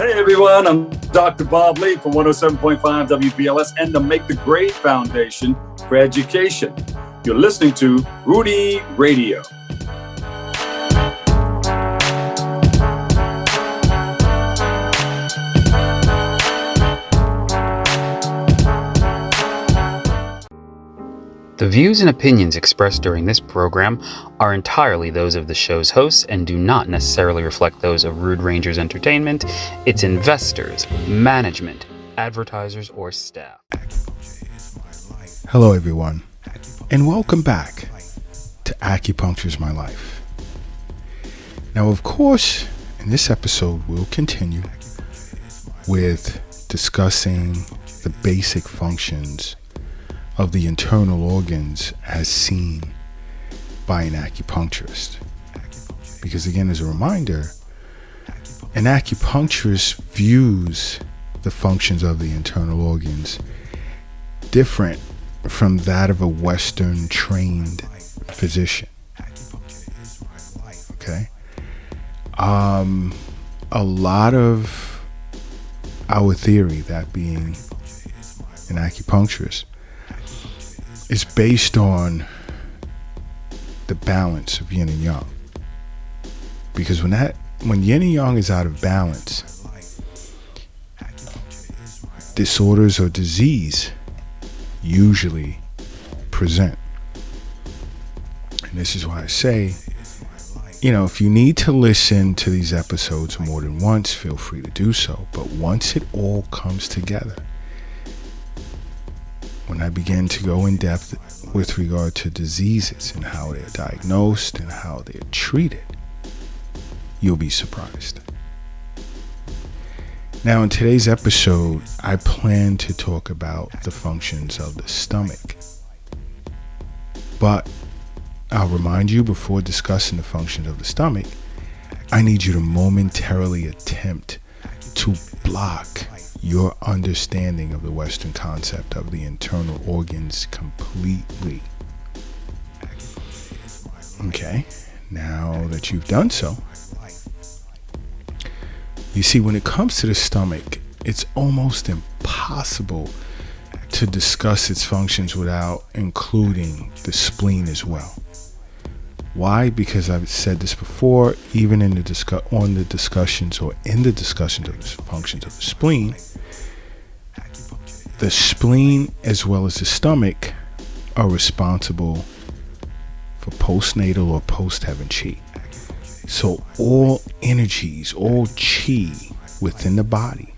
Hey everyone, I'm Dr. Bob Lee from 107.5 WBLS and the Make the Grade Foundation for Education. You're listening to Rudy Radio. The views and opinions expressed during this program are entirely those of the show's hosts and do not necessarily reflect those of Rude Rangers Entertainment, its investors, management, advertisers, or staff. Hello everyone, and welcome back to Acupuncture's My Life. Now, of course, in this episode, we'll continue with discussing the basic functions of the internal organs as seen by an acupuncturist. Because again, as a reminder, an acupuncturist views the functions of the internal organs different from that of a Western trained physician. Okay? A lot of our theory, that being an acupuncturist, is based on the balance of yin and yang. Because when yin and yang is out of balance, disorders or disease usually present. And this is why I say, if you need to listen to these episodes more than once, feel free to do so. But once it all comes together, when I begin to go in depth with regard to diseases and how they're diagnosed and how they're treated, you'll be surprised. Now, in today's episode, I plan to talk about the functions of the stomach. But I'll remind you, before discussing the functions of the stomach, I need you to momentarily attempt to block your understanding of the Western concept of the internal organs completely. Okay, now that you've done so, you see, when it comes to the stomach, it's almost impossible to discuss its functions without including the spleen as well. Why? Because I've said this before, even in the discussions of the functions of the spleen as well as the stomach are responsible for postnatal or post-heaven chi. So all energies, all chi within the body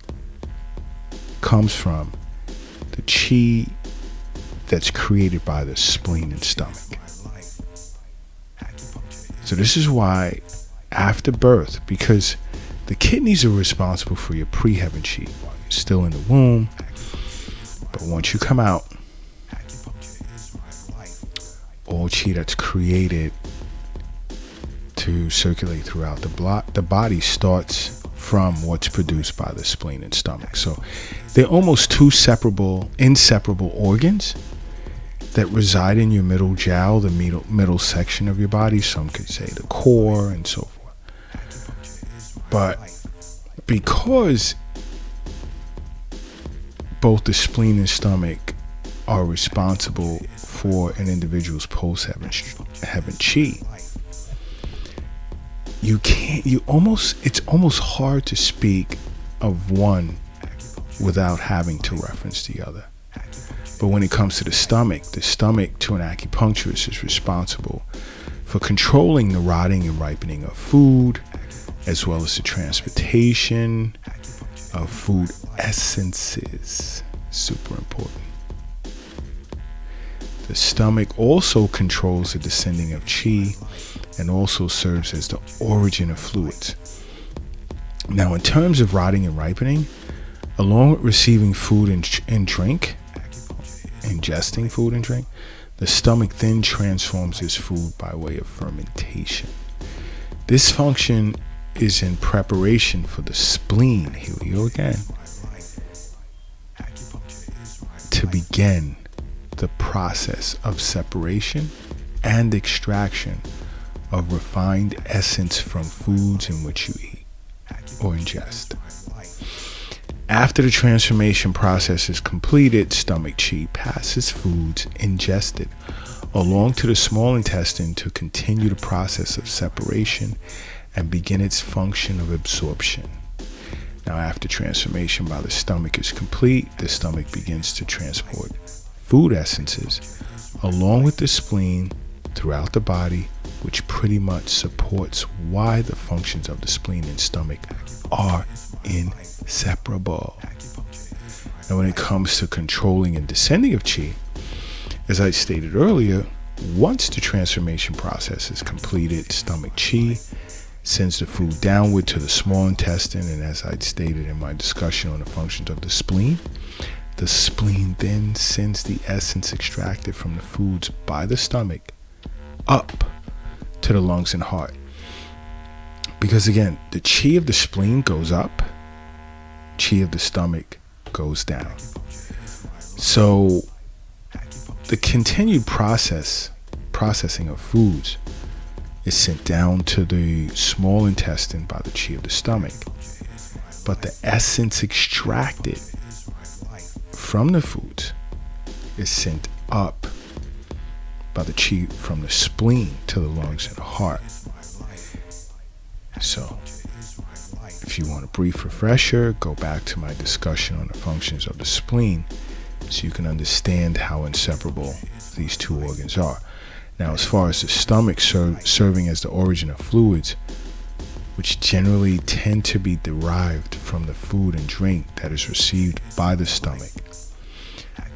comes from the chi that's created by the spleen and stomach. So this is why after birth, because the kidneys are responsible for your pre-heaven chi while you're still in the womb, but once you come out, all chi that's created to circulate throughout the body starts from what's produced by the spleen and stomach. So they're almost two inseparable organs that reside in your middle jowl, the middle section of your body. Some could say the core and so forth. But because both the spleen and stomach are responsible for an individual's post-heaven chi, it's almost hard to speak of one without having to reference the other. But when it comes to the stomach to an acupuncturist is responsible for controlling the rotting and ripening of food, as well as the transportation of food essences. Super important. The stomach also controls the descending of chi and also serves as the origin of fluids. Now, in terms of rotting and ripening, along with receiving food and drink, ingesting food and drink, the stomach then transforms this food by way of fermentation. This function is in preparation for the spleen, here we go again, to begin the process of separation and extraction of refined essence from foods in which you eat or ingest. After the transformation process is completed, stomach chi passes foods ingested along to the small intestine to continue the process of separation and begin its function of absorption. Now, after transformation by the stomach is complete, the stomach begins to transport food essences along with the spleen throughout the body, which pretty much supports why the functions of the spleen and stomach are inseparable. Now, when it comes to controlling and descending of chi, as I stated earlier, once the transformation process is completed, stomach chi sends the food downward to the small intestine, and as I stated in my discussion on the functions of the spleen then sends the essence extracted from the foods by the stomach up to the lungs and heart. Because again, the chi of the spleen goes up, chi of the stomach goes down. So the continued processing of foods is sent down to the small intestine by the chi of the stomach. But the essence extracted from the foods is sent up by the chi from the spleen to the lungs and the heart. So, if you want a brief refresher, go back to my discussion on the functions of the spleen so you can understand how inseparable these two organs are. Now, as far as the stomach serving as the origin of fluids, which generally tend to be derived from the food and drink that is received by the stomach,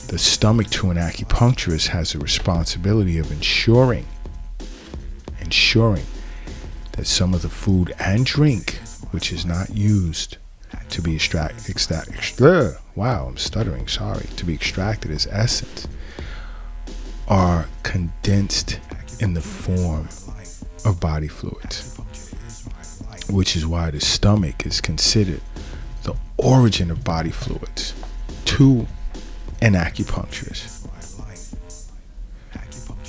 the stomach to an acupuncturist has the responsibility of ensuring that some of the food and drink which is not used to be extracted as essence are condensed in the form of body fluids, which is why the stomach is considered the origin of body fluids to an acupuncturist.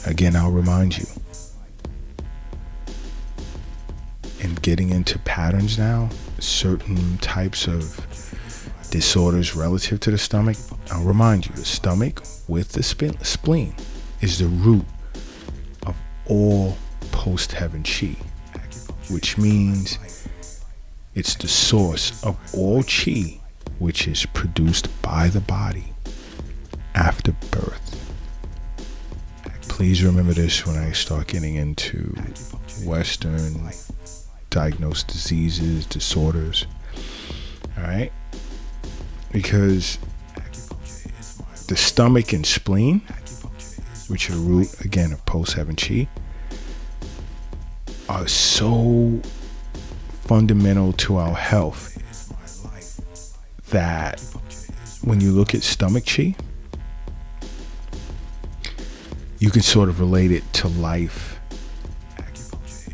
Again, I'll remind you, in getting into patterns now, certain types of disorders relative to the stomach, I'll remind you, the stomach with the spleen is the root of all post-heaven chi, which means it's the source of all chi which is produced by the body after birth. Please remember this when I start getting into Western diagnosed diseases, disorders. Alright? Because the stomach and spleen, which are the root, again, of post-heaven chi, are so fundamental to our health that when you look at stomach chi, you can sort of relate it to life,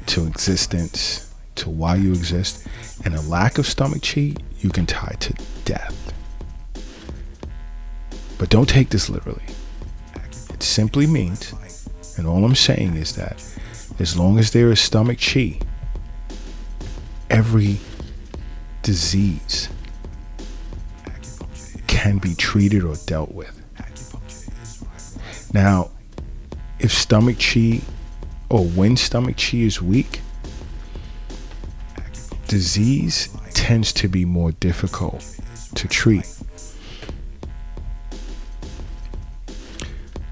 to existence, to why you exist. And a lack of stomach chi, you can tie to death. But don't take this literally. It simply means, and all I'm saying is that as long as there is stomach chi, every disease can be treated or dealt with. Now, if stomach chi, or when stomach chi is weak, disease tends to be more difficult to treat.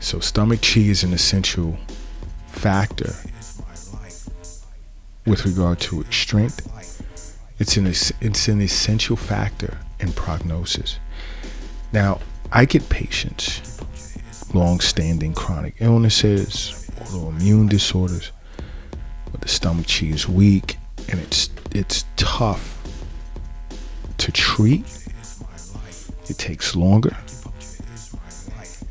So stomach chi is an essential factor with regard to its strength. It's an essential factor in prognosis. Now, I get patients, long-standing chronic illnesses, autoimmune disorders, where the stomach chi is weak and it's tough to treat. It takes longer.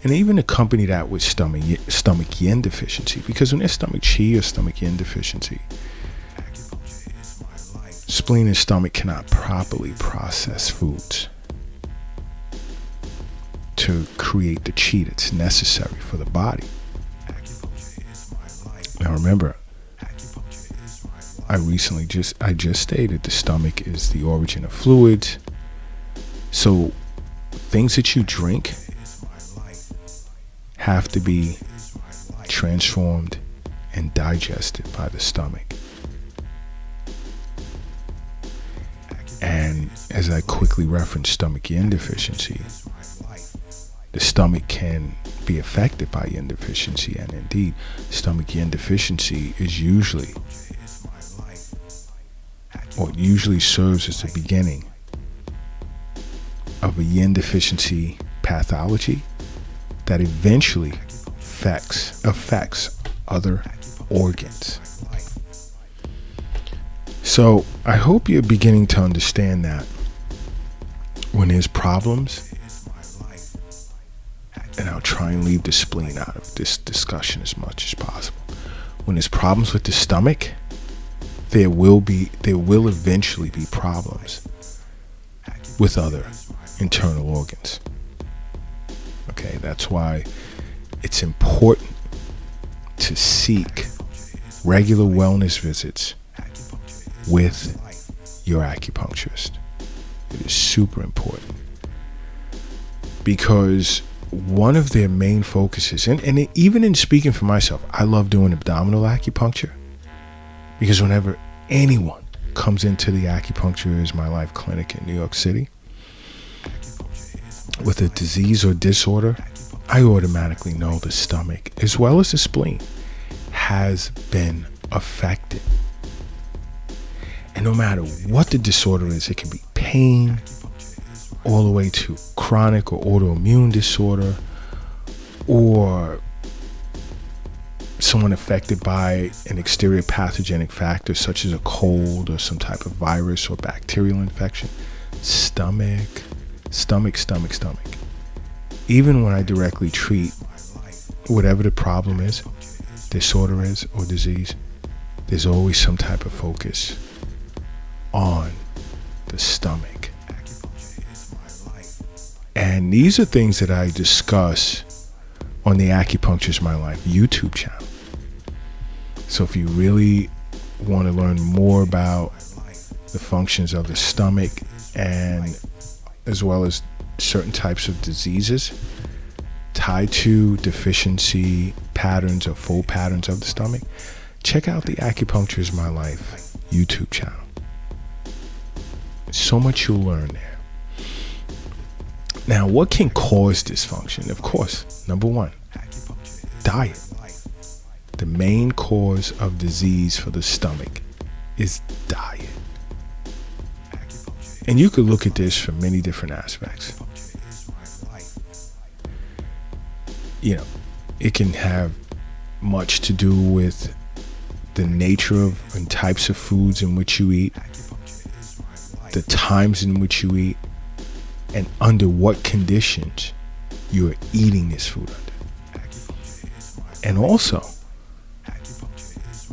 And even accompany that with stomach yin deficiency, because when there's stomach chi or stomach yin deficiency, spleen and stomach cannot properly process foods to create the chi that's necessary for the body. Now remember, I just stated the stomach is the origin of fluids. So things that you drink have to be transformed and digested by the stomach. And as I quickly referenced stomach yin deficiency, the stomach can be affected by yin deficiency, and indeed, stomach yin deficiency is usually serves as the beginning of a yin deficiency pathology that eventually affects other organs. So I hope you're beginning to understand that when there's problems, and I'll try and leave the spleen out of this discussion as much as possible. When there's problems with the stomach, there will eventually be problems with other internal organs. Okay, that's why it's important to seek regular wellness visits with your acupuncturist. It is super important, because one of their main focuses, and even in speaking for myself, I love doing abdominal acupuncture, because whenever anyone comes into the Acupuncture is My Life clinic in New York City with a disease or disorder, I automatically know the stomach as well as the spleen has been affected. And no matter what the disorder is, it can be pain, all the way to chronic or autoimmune disorder, or someone affected by an exterior pathogenic factor such as a cold or some type of virus or bacterial infection. Stomach. Even when I directly treat whatever the problem is, disorder is, or disease, there's always some type of focus on the stomach. And these are things that I discuss on the Acupuncture is My Life YouTube channel. So if you really want to learn more about the functions of the stomach, and as well as certain types of diseases tied to deficiency patterns or full patterns of the stomach, check out the Acupuncture is My Life YouTube channel. So much you'll learn there. Now, what can cause dysfunction? Of course, number one, diet. The main cause of disease for the stomach is diet. And you could look at this from many different aspects. You know, it can have much to do with the nature of and types of foods in which you eat, the times in which you eat, and under what conditions you are eating this food under. And also,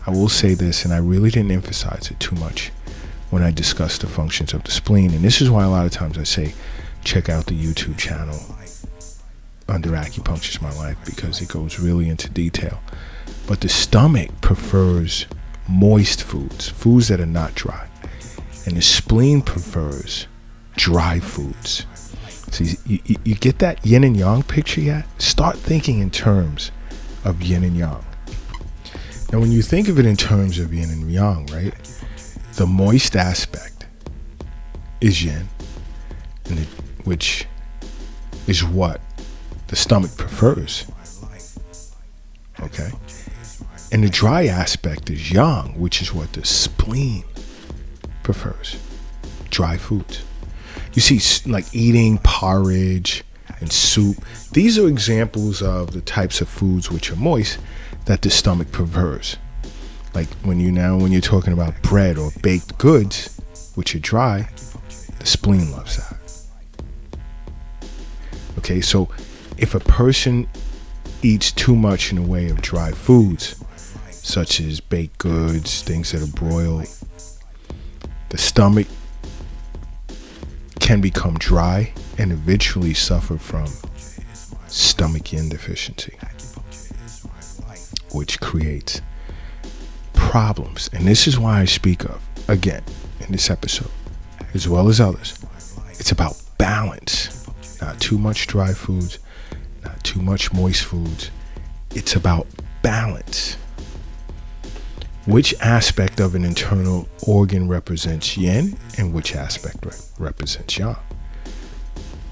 I will say this, and I really didn't emphasize it too much when I discussed the functions of the spleen, and this is why a lot of times I say check out the YouTube channel under Acupuncture is My Life, because it goes really into detail. But the stomach prefers moist foods that are not dry, and the spleen prefers dry foods. So you get that yin and yang picture yet? Start thinking in terms of yin and yang. Now, when you think of it in terms of yin and yang, right, the moist aspect is yin, which is what the stomach prefers. Okay? And the dry aspect is yang, which is what the spleen prefers. Dry foods. You see, like eating porridge and soup. These are examples of the types of foods which are moist that the stomach prefers. Like when you're talking about bread or baked goods, which are dry, the spleen loves that. Okay, so if a person eats too much in the way of dry foods, such as baked goods, things that are broiled, the stomach can become dry and eventually suffer from stomach yin deficiency, which creates problems. And this is why I speak of, again, in this episode, as well as others, it's about balance. Not too much dry foods, not too much moist foods. It's about balance. Which aspect of an internal organ represents yin and which aspect represents yang?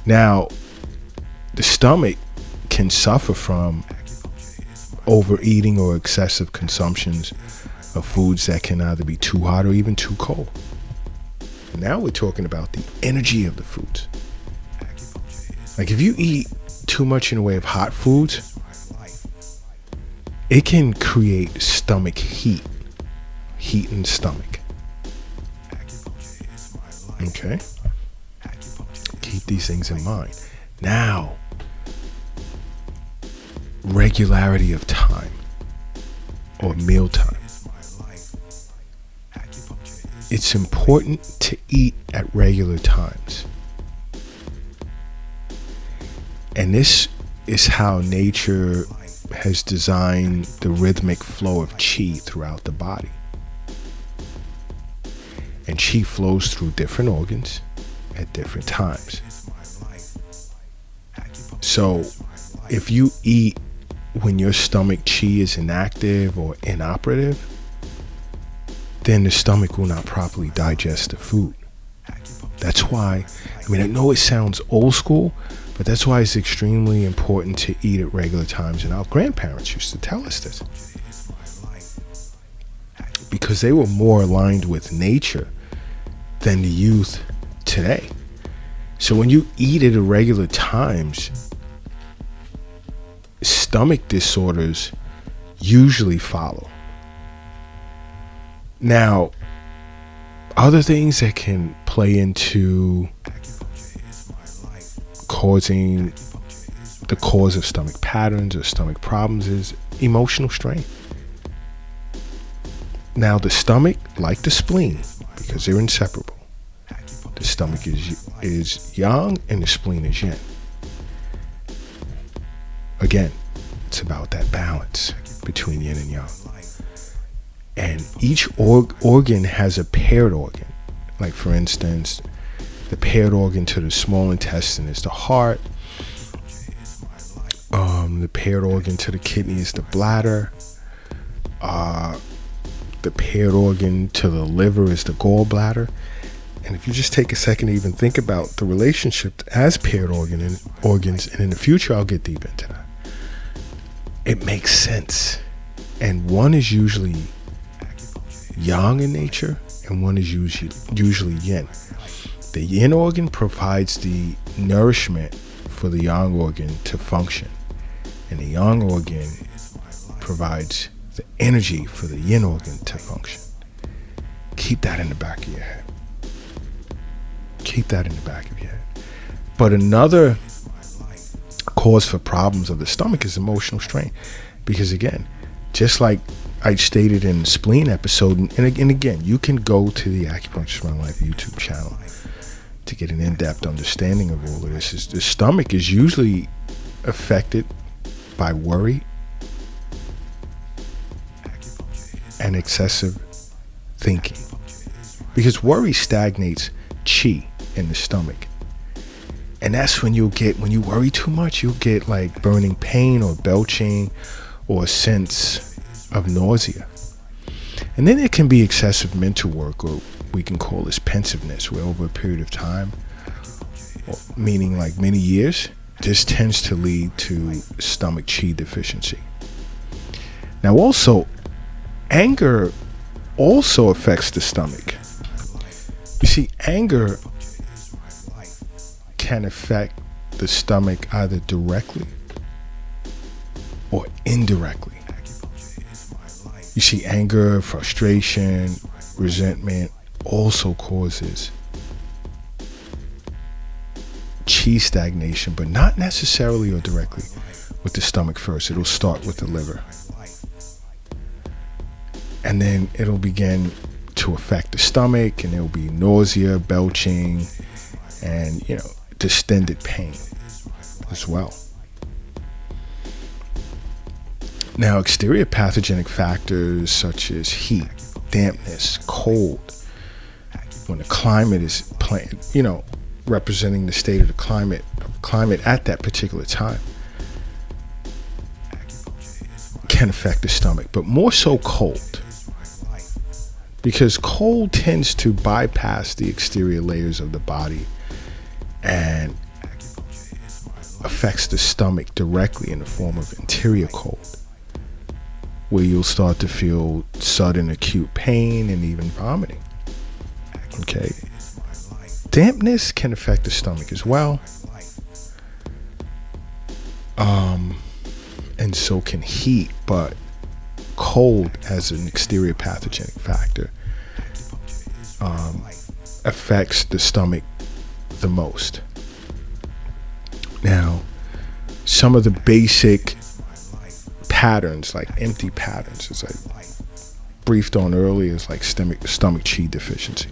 Now, the stomach can suffer from overeating or excessive consumptions of foods that can either be too hot or even too cold. Now we're talking about the energy of the foods. Like if you eat too much in the way of hot foods, it can create stomach heat in the stomach. Okay? Keep these things in mind. Now, regularity of time or meal time. It's important to eat at regular times. And this is how nature has designed the rhythmic flow of chi throughout the body. And chi flows through different organs at different times. So if you eat when your stomach chi is inactive or inoperative, then the stomach will not properly digest the food. That's why, I know it sounds old school, but that's why it's extremely important to eat at regular times. And our grandparents used to tell us this, because they were more aligned with nature than the youth today. So when you eat at irregular times, stomach disorders usually follow. Now, other things that can play into causing the cause of stomach patterns or stomach problems is emotional strain. Now, the stomach, like the spleen, because they're inseparable, the stomach is yang and the spleen is yin. Again, it's about that balance between yin and yang. And each organ has a paired organ. Like, for instance, the paired organ to the small intestine is the heart. The paired organ to the kidney is the bladder. The paired organ to the liver is the gallbladder. And if you just take a second to even think about the relationship as paired organs, and in the future I'll get deep into that, it makes sense. And one is usually yang in nature, and one is usually yin. The yin organ provides the nourishment for the yang organ to function, and the yang organ provides the energy for the yin organ to function. Keep that in the back of your head. Keep that in the back of your head. But another cause for problems of the stomach is emotional strain, because again, just like I stated in the spleen episode, and again, you can go to the Acupuncture My Life YouTube channel to get an in-depth understanding of all of this. The stomach is usually affected by worry and excessive thinking, because worry stagnates chi in the stomach. And that's when you worry too much, you'll get like burning pain or belching or a sense of nausea. And then it can be excessive mental work, or we can call this pensiveness, where over a period of time, meaning like many years, this tends to lead to stomach chi deficiency. Now also, anger also affects the stomach. You see, anger can affect the stomach either directly or indirectly. You see, anger, frustration, resentment also causes chi stagnation, but not necessarily or directly with the stomach first. It'll start with the liver, and then it'll begin to affect the stomach, and there'll be nausea, belching, and distended pain as well. Now, exterior pathogenic factors such as heat, dampness, cold, when the climate is representing the state of the climate at that particular time, can affect the stomach, but more so cold, because cold tends to bypass the exterior layers of the body and affects the stomach directly in the form of interior cold, where you'll start to feel sudden acute pain and even vomiting. Okay. Dampness can affect the stomach as well. And so can heat, but cold as an exterior pathogenic factor affects the stomach the most. Now, some of the basic patterns, like empty patterns, as I briefed on earlier, is like stomach chi deficiency.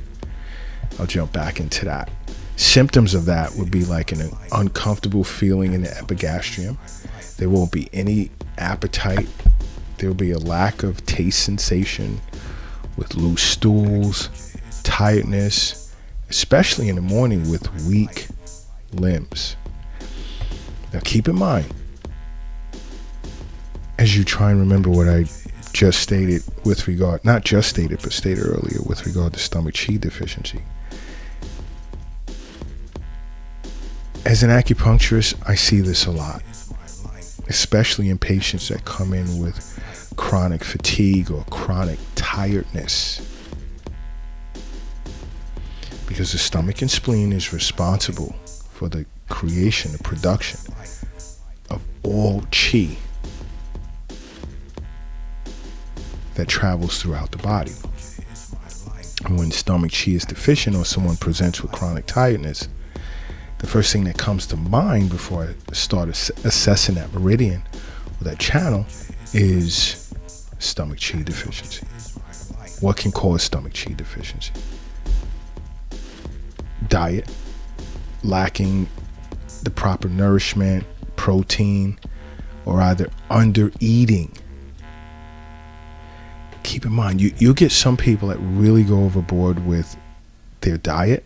I'll jump back into that. Symptoms of that would be like an uncomfortable feeling in the epigastrium. There won't be any appetite. There will be a lack of taste sensation with loose stools, tiredness, especially in the morning with weak limbs. Now keep in mind, as you try and remember what I just stated with regard, not just stated, but stated earlier with regard to stomach chi deficiency. As an acupuncturist, I see this a lot, especially in patients that come in with chronic fatigue or chronic tiredness, because the stomach and spleen is responsible for the creation, the production of all chi that travels throughout the body. And when stomach chi is deficient or someone presents with chronic tiredness, the first thing that comes to mind before I start assessing that meridian or that channel is stomach chi deficiency. What can cause stomach chi deficiency? Diet, lacking the proper nourishment, protein, or either under eating. Keep in mind, you'll get some people that really go overboard with their diet,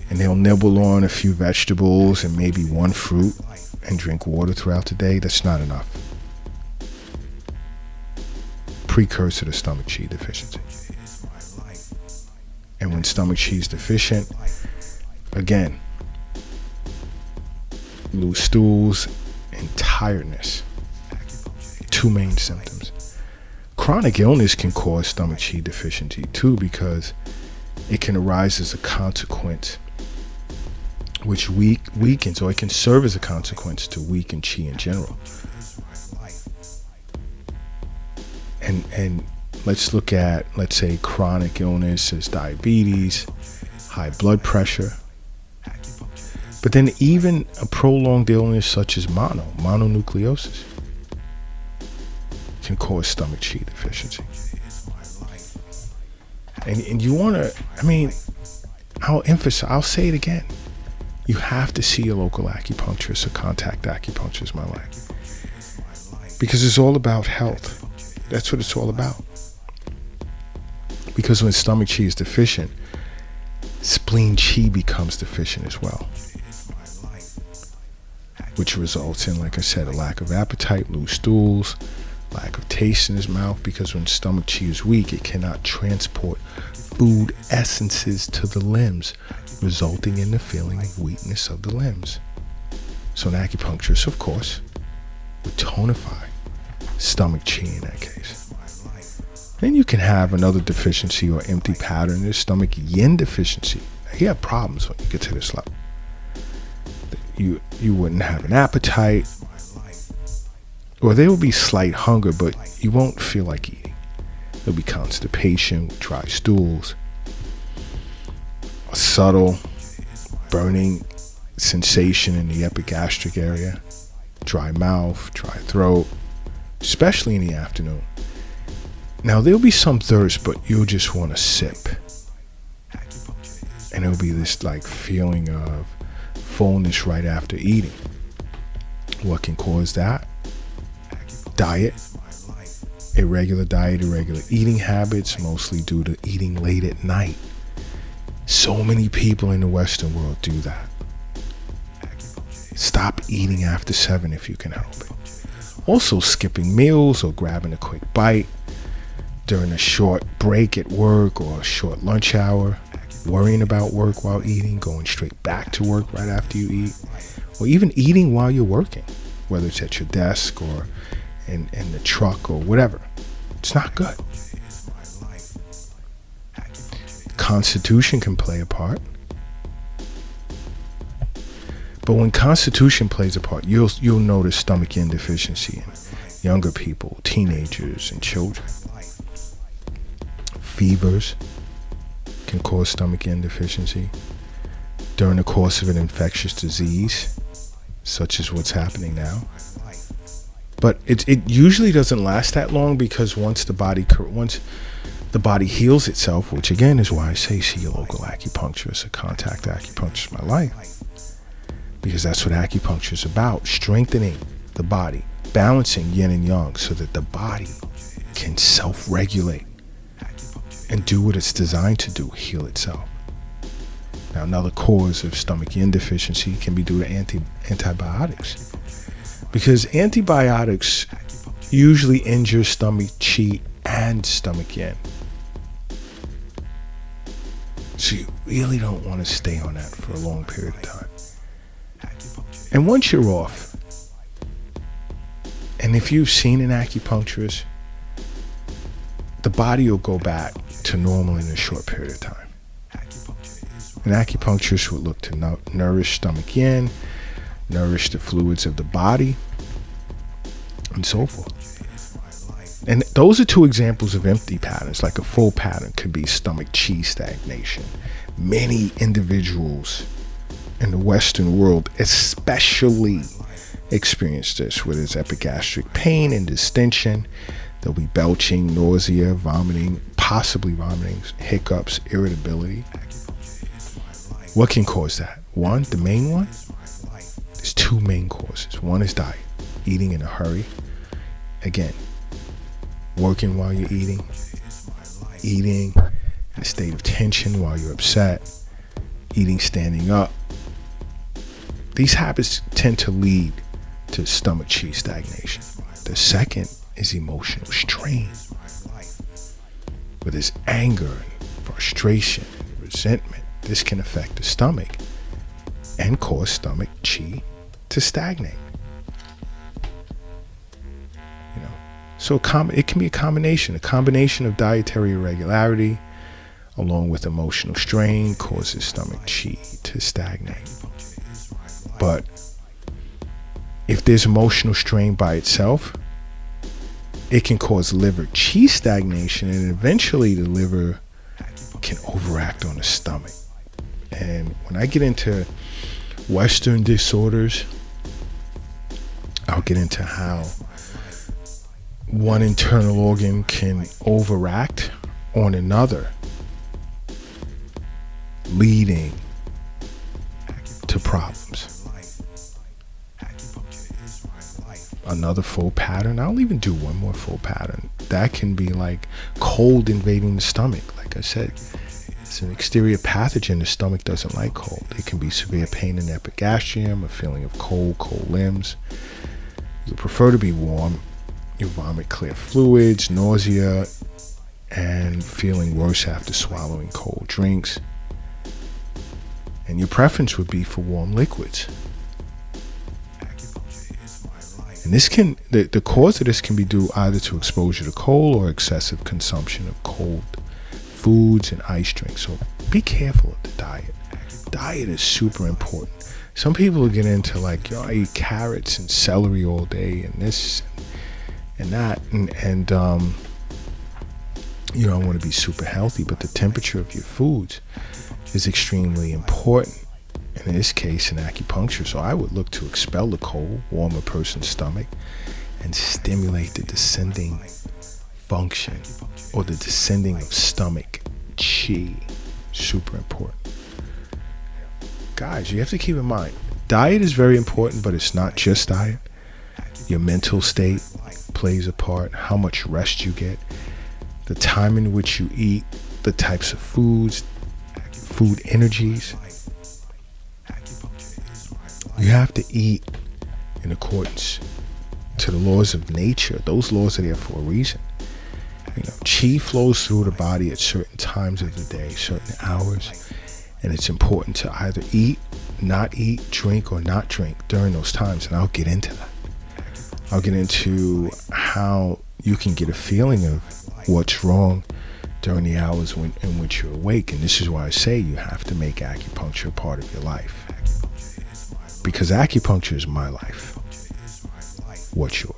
and they'll nibble on a few vegetables and maybe one fruit and drink water throughout the day. That's not enough. Precursor to stomach chi deficiency. And when stomach chi is deficient, again, loose stools and tiredness. Two main symptoms. Chronic illness can cause stomach chi deficiency too, because it can arise as a consequence, which weakens, or it can serve as a consequence to weaken chi in general. And let's look at, let's say, chronic illness as diabetes, high blood pressure. But then even a prolonged illness such as mononucleosis can cause stomach chi deficiency. And you want to, I'll say it again. You have to see a local acupuncturist or contact Acupuncture My Life, because it's all about health. That's what it's all about. Because when stomach chi is deficient, spleen chi becomes deficient as well, which results in, like I said, a lack of appetite, loose stools, lack of taste in his mouth, because when stomach chi is weak, it cannot transport food essences to the limbs, resulting in the feeling of weakness of the limbs. So an acupuncturist, of course, would tonify stomach chi in that case. Then you can have another deficiency or empty pattern. There's stomach yin deficiency. You have problems when you get to this level. You wouldn't have an appetite, or there will be slight hunger, but you won't feel like eating. There'll be constipation, dry stools, a subtle burning sensation in the epigastric area, dry mouth, dry throat, especially in the afternoon. Now, there'll be some thirst, but you'll just want to sip. And it'll be this like feeling of fullness right after eating. What can cause that? Diet. Irregular diet, irregular eating habits, mostly due to eating late at night. So many people in the Western world do that. Stop eating after 7 if you can help it. Also, skipping meals or grabbing a quick bite during a short break at work or a short lunch hour, worrying about work while eating, going straight back to work right after you eat, or even eating while you're working, whether it's at your desk or in the truck or whatever. It's not good. Constitution can play a part. But when constitution plays a part, you'll notice stomach yin deficiency in younger people, teenagers, and children. Fevers can cause stomach yin deficiency during the course of an infectious disease, such as what's happening now. But it usually doesn't last that long, because once the body heals itself, which again is why I say see your local acupuncturist or contact Acupuncture My Life, because that's what acupuncture is about: strengthening the body, balancing yin and yang so that the body can self-regulate and do what it's designed to do, heal itself. Now, another cause of stomach yin deficiency can be due to antibiotics, because antibiotics usually injure stomach qi and stomach yin. So you really don't want to stay on that for a long period of time. And once you're off, and if you've seen an acupuncturist, the body will go back to normal in a short period of time. An acupuncturist would look to nourish stomach yin, nourish the fluids of the body, and so forth. And those are two examples of empty patterns. Like a full pattern could be stomach qi stagnation. Many individuals in the Western world especially experience this, where there's epigastric pain and distension. There'll be belching, nausea, vomiting, possibly vomiting, hiccups, irritability. What can cause that? One, the main one, there's two main causes. One is diet, eating in a hurry. Again, working while you're eating in a state of tension while you're upset, eating standing up. These habits tend to lead to stomach qi stagnation. The second is emotional strain, where there's anger and frustration and resentment. This can affect the stomach and cause stomach qi to stagnate. So it can be a combination of dietary irregularity along with emotional strain causes stomach qi to stagnate. But if there's emotional strain by itself, it can cause liver qi stagnation, and eventually the liver can overact on the stomach. And when I get into Western disorders, I'll get into how one internal organ can overact on another, leading to problems. Another full pattern, I'll even do one more full pattern. That can be like cold invading the stomach. Like I said, it's an exterior pathogen. The stomach doesn't like cold. It can be severe pain in the epigastrium, a feeling of cold limbs. You prefer to be warm. You vomit clear fluids, nausea, and feeling worse after swallowing cold drinks. And your preference would be for warm liquids. And this can, the cause of this can be due either to exposure to cold or excessive consumption of cold foods and ice drinks. So be careful of the diet. Diet is super important. Some people get into like, I eat carrots and celery all day and this and that, and I want to be super healthy, but the temperature of your foods is extremely important. And in this case, in acupuncture, so I would look to expel the cold, warm a person's stomach, and stimulate the descending function or the descending of stomach qi. Super important. Guys, you have to keep in mind, diet is very important, but it's not just diet. Your mental state plays a part, how much rest you get, the time in which you eat, the types of foods food energies. You have to eat in accordance to the laws of nature. Those laws are there for a reason. Chi flows through the body at certain times of the day, certain hours, and it's important to either eat, not eat, drink, or not drink during those times, and I'll get into that. I'll get into how you can get a feeling of what's wrong during the hours in which you're awake, and this is why I say you have to make acupuncture a part of your life, because acupuncture is my life. What's yours?